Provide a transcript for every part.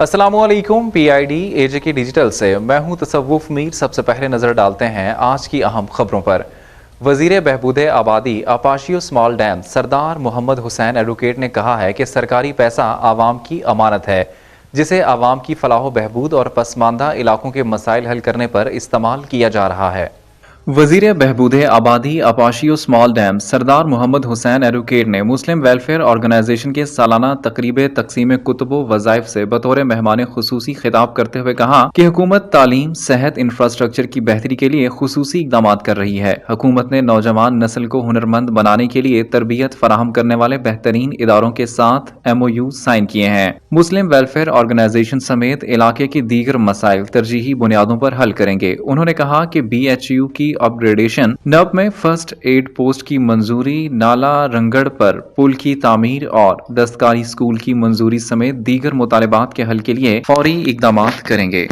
अस्सलामुअलैकुम, PID AJK digital से मैं हूं तसव्वुफ मीर। सबसे पहले नजर डालते हैं आज की अहम खबरों पर। वजीर बहबूद आबादी अपाशियो स्मॉल डैम सरदार मोहम्मद हुसैन एडवोकेट ने कहा है कि सरकारी पैसा आवाम की अमानत है, जिसे आवाम की फलाह बहबूद और पसमानदा इलाकों के मसाइल हल करने पर इस्तेमाल किया जा रहा है। वजीर बहबूद आबादी अपाशियो स्मॉल डैम सरदार मोहम्मद हुसैन एडवोकेट ने मुस्लिम वेलफेयर ऑर्गेनाइजेशन के सालाना तकरीब तकसीम कुतुब वज़ाइफ से बतौर मेहमान खुसूसी खिताब करते हुए कहा कि हुकूमत तालीम, सेहत, इंफ्रास्ट्रक्चर की बेहतरी के लिए खुसूसी इकदाम कर रही है। हुकूमत ने नौजवान नस्ल को हुनरमंद बनाने के लिए तरबियत फराहम करने वाले बेहतरीन इदारों के साथ MOU साइन किए हैं। मुस्लिम वेलफेयर ऑर्गेनाइजेशन समेत इलाके की दीगर मसाइल तरजीही बुनियादों पर हल करेंगे। उन्होंने कहा कि BHU की अपग्रेडेशन, नब में फर्स्ट एड पोस्ट की मंजूरी, नाला रंगड़ पर पुल की तामीर और दस्तकारी स्कूल की मंजूरी समेत दीगर मुतालिबात के हल के लिए फौरी इकदामात करेंगे।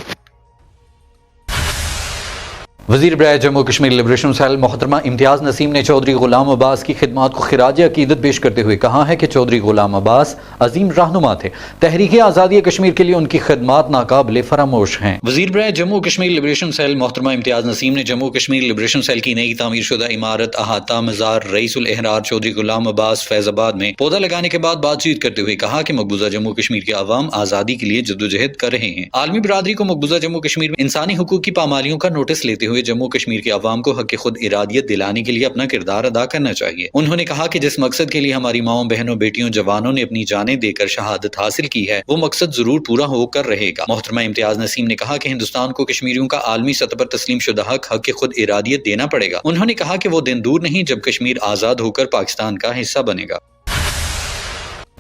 वज़ीर बराए जम्मू कश्मीर लिबरेशन सेल मोहतरमा इम्तियाज़ नसीम ने चौधरी गुलाम अब्बास की खिदमात को खिराज अकीदत पेश करते हुए कहा है कि चौधरी गुलाम अब्बास अजीम रहनुमा थे। तहरीक आज़ादी कश्मीर के लिए उनकी खिदमात नाकाबिले फरामोश हैं। वज़ीर बराए जम्मू कश्मीर लिबरेशन सेल मोहतरमा इम्तियाज़ नसीम ने जम्मू कश्मीर लिबरेशन सेल की नई तामीर शुदा इमारत अहाता मज़ार रईसुल एहरार चौधरी गुलाम अब्बास फैज़ाबाद में पौधा लगाने के बाद बातचीत करते हुए कहा कि मकबूजा जम्मू कश्मीर के अवाम आज़ादी के लिए जद्दोजहद कर रहे हैं। आलमी बरादरी को मकबूजा जम्मू कश्मीर में इंसानी हुकूक की पामालियों का नोटिस लेते हुए जम्मू कश्मीर के अवाम को हक खुद इरादियत दिलाने के लिए अपना किरदार अदा करना चाहिए। उन्होंने कहा कि जिस मकसद के लिए हमारी माओं, बहनों, बेटियों, जवानों ने अपनी जानें देकर शहादत हासिल की है, वो मकसद जरूर पूरा होकर रहेगा। मोहतरमा इम्तियाज नसीम ने कहा कि हिंदुस्तान को कश्मीरियों का आलमी सतह पर तस्लीम शुदा हक खुद इरादियत देना पड़ेगा। उन्होंने कहा कि वो दिन दूर नहीं जब कश्मीर आजाद होकर पाकिस्तान का हिस्सा बनेगा।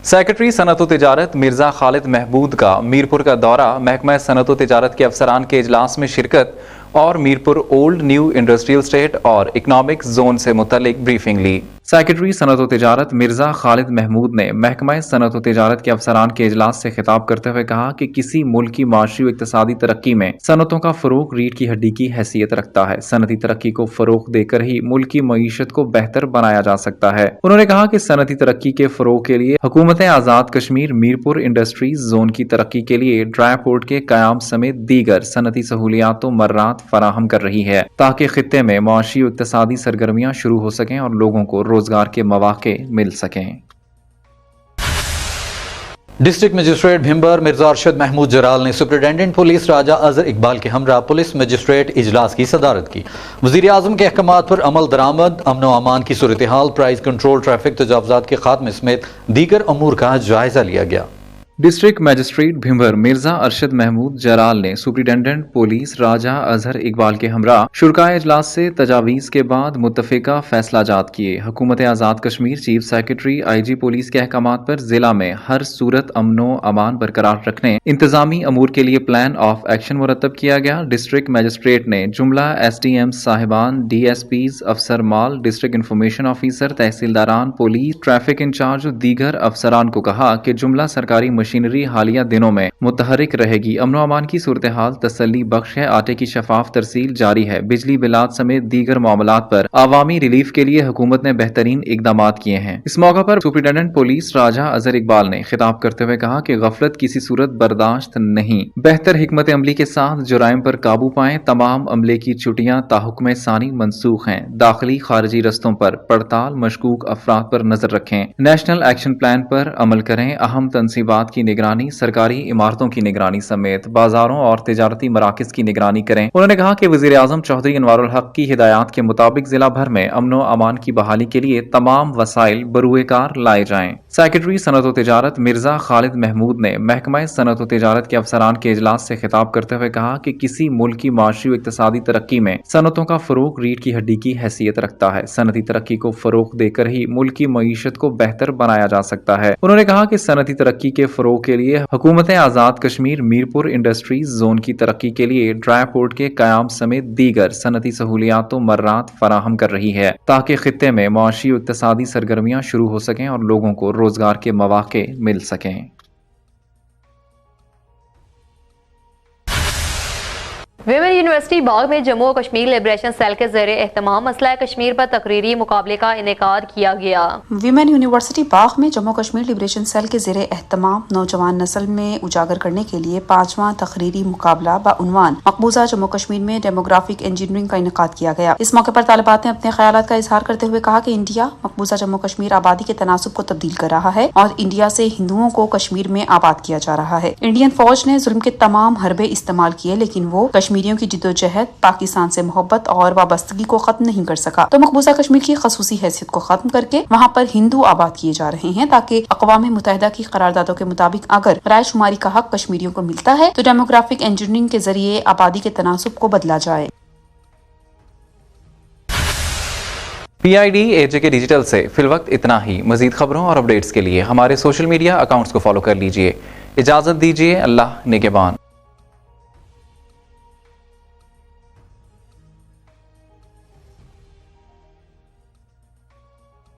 सेक्रेटरी सनअत व तिजारत मिर्जा खालिद महमूद का मीरपुर का दौरा, महकमा सनअत व तिजारत के अफसरान के इजलास में शिरकत और Mirpur old new industrial state और इकनॉमिक जोन से मुतल्लिक ब्रीफिंग ली। सेक्रेटरी सनअत व तिजारत मिर्जा खालिद महमूद ने महकमा सनअत व तिजारत के अफसरान के इजलास से खिताब करते हुए कहा कि किसी मुल्क की माशी व इक्तिसादी तरक्की में सनअतों का फरोग रीढ़ की हड्डी की हैसियत रखता है। सनअती तरक्की को फरोग देकर ही मुल्क की मईशत को बेहतर बनाया जा सकता है। उन्होंने कहा कि सनअती तरक्की के फरोग के लिए हुकूमत आजाद कश्मीर मीरपुर इंडस्ट्रीज जोन की तरक्की के लिए ड्राई पोर्ट के कयाम समेत दीगर सनअती सहूलियात मर्रात फराहम कर रही है, ताकि खित्ते में मुआशी व इक्तिसादी सरगर्मियां शुरू हो सकें और लोगों को रोजगार के मौके मिल सकें। डिस्ट्रिक्ट मजिस्ट्रेट भिंबर मिर्जा अरशद महमूद जराल ने सुपरिटेंडेंट पुलिस राजा अजहर इकबाल के हमरा पुलिस मजिस्ट्रेट इजलास की सदारत की। वज़ीर आज़म के अहकामात पर अमल दरामद, अमन व अमान की सूरत हाल, प्राइस कंट्रोल, ट्रैफिक तजावुज़ात के खात्मे समेत दीगर अमूर का जायजा लिया गया। डिस्ट्रिक्ट मजिस्ट्रेट भिंबर मिर्जा अरशद महमूद जराल ने सुपरिटेंडेंट पुलिस राजा अजहर इकबाल के हमरा शुरकाए इजलास से तजावीज़ के बाद मुत्तफिका फैसला जात किए। हुकूमत Azad Kashmir chief secretary IG police के अहकामात पर जिला में हर सूरत अमनो अमान बरकरार रखने इंतजामी अमूर के लिए प्लान ऑफ एक्शन मुरतब किया गया। डिस्ट्रिक्ट मजिस्ट्रेट ने जुमला SDM साहिबान, DSPs, अफसर माल, डिस्ट्रिक्ट इंफॉर्मेशन ऑफिसर, तहसीलदारान पुलिस, ट्रैफिक इंचार्ज और दीगर अफसरान को कहा कि जुमला सरकारी मशीनरी हालिया दिनों में मुतहरिक रहेगी। अमनो अमान की सूरत हाल तसल्ली बख्श है। आटे की शफाफ तरसील जारी है। बिजली बिलात समेत दीगर मामलात पर आवामी रिलीफ के लिए हुकूमत ने बेहतरीन इकदाम किए हैं। इस मौका पर सुपरिटेंडेंट पुलिस राजा अजहर इकबाल ने खिताब करते हुए कहा कि गफलत किसी सूरत बर्दाश्त नहीं, बेहतर हिकमत अमली के साथ जुराइम पर काबू पाएं। तमाम अमले की छुट्टियां ताहुक्म सानी मनसूख हैं। दाखिली खारजी रस्तों पर पड़ताल, मशकूक अफराद पर नजर रखें। नेशनल एक्शन प्लान पर अमल करें। अहम तनसीबात की निगरानी, सरकारी इमारतों की निगरानी समेत बाजारों और तिजारती मराकज की निगरानी करें। उन्होंने कहा कि वज़ीर आज़म चौधरी अनवारुल हक की हिदायत के मुताबिक जिला भर में अमनो अमान की बहाली के लिए तमाम वसाइल बरूए कार लाए जाएं। सेक्रेटरी सनअत व तिजारत मिर्जा खालिद महमूद ने महकमा सनअत व तिजारत के अफसरान के इजलास से खिताब करते हुए कहा कि किसी मुल्क की माशी व इक्तिसादी तरक्की में सनअतों का फरोग रीढ़ की हड्डी की हैसियत रखता है। सनअती तरक्की को फरोग देकर ही मुल्क की मईशत को बेहतर बनाया जा सकता है। उन्होंने कहा कि सनअती तरक्की के फरोग के लिए हुकूमत आजाद कश्मीर मीरपुर इंडस्ट्रीज जोन की तरक्की के लिए ड्राई पोर्ट के कयाम समेत दीगर सनअती सहूलियात मर्रात फराहम कर रही है, ताकि खित्ते में मुआशी व इक्तिसादी सरगर्मियां शुरू हो सकें और लोगों को रोजगार के मौके मिल सकें। ویمن یونیورسٹی باغ میں جموں و کشمیر لبریشن سیل کے زیر اہتمام مسئلہ کشمیر پر تقریری مقابلے کا انعقاد کیا گیا۔ ویمن یونیورسٹی باغ میں جموں کشمیر لبریشن سیل کے زیر اہتمام نوجوان نسل میں اجاگر کرنے کے لیے 5واں تقریری مقابلہ بعنوان مقبوضہ جموں کشمیر میں ڈیموگرافک انجینئرنگ کا انعقاد کیا گیا۔ اس موقع پر طالبات نے اپنے خیالات کا اظہار کرتے ہوئے کہا کہ انڈیا مقبوضہ جموں کشمیر آبادی کے تناسب کو تبدیل کر رہا ہے اور انڈیا سے ہندوؤں کو کشمیر میں آباد کیا جا رہا ہے۔ انڈین فوج نے ظلم کے تمام حربے استعمال کیے لیکن وہ کشمیریوں کی جدوجہد، پاکستان سے محبت اور وابستگی کو ختم نہیں کر سکا، تو مقبوضہ کشمیر کی خصوصی حیثیت کو ختم کر کے وہاں پر ہندو آباد کیے جا رہے ہیں تاکہ اقوام متحدہ کی قراردادوں کے مطابق اگر رائے شماری کا حق کشمیریوں کو ملتا ہے تو ڈیموگرافک انجینئرنگ کے ذریعے آبادی کے تناسب کو بدلا جائے۔ PID AJK ڈیجیٹل سے فی الوقت اتنا ہی۔ مزید خبروں اور اپڈیٹس کے لیے ہمارے سوشل میڈیا اکاؤنٹس کو فالو کر لیجئے۔ اجازت دیجیے، اللہ نگہبان۔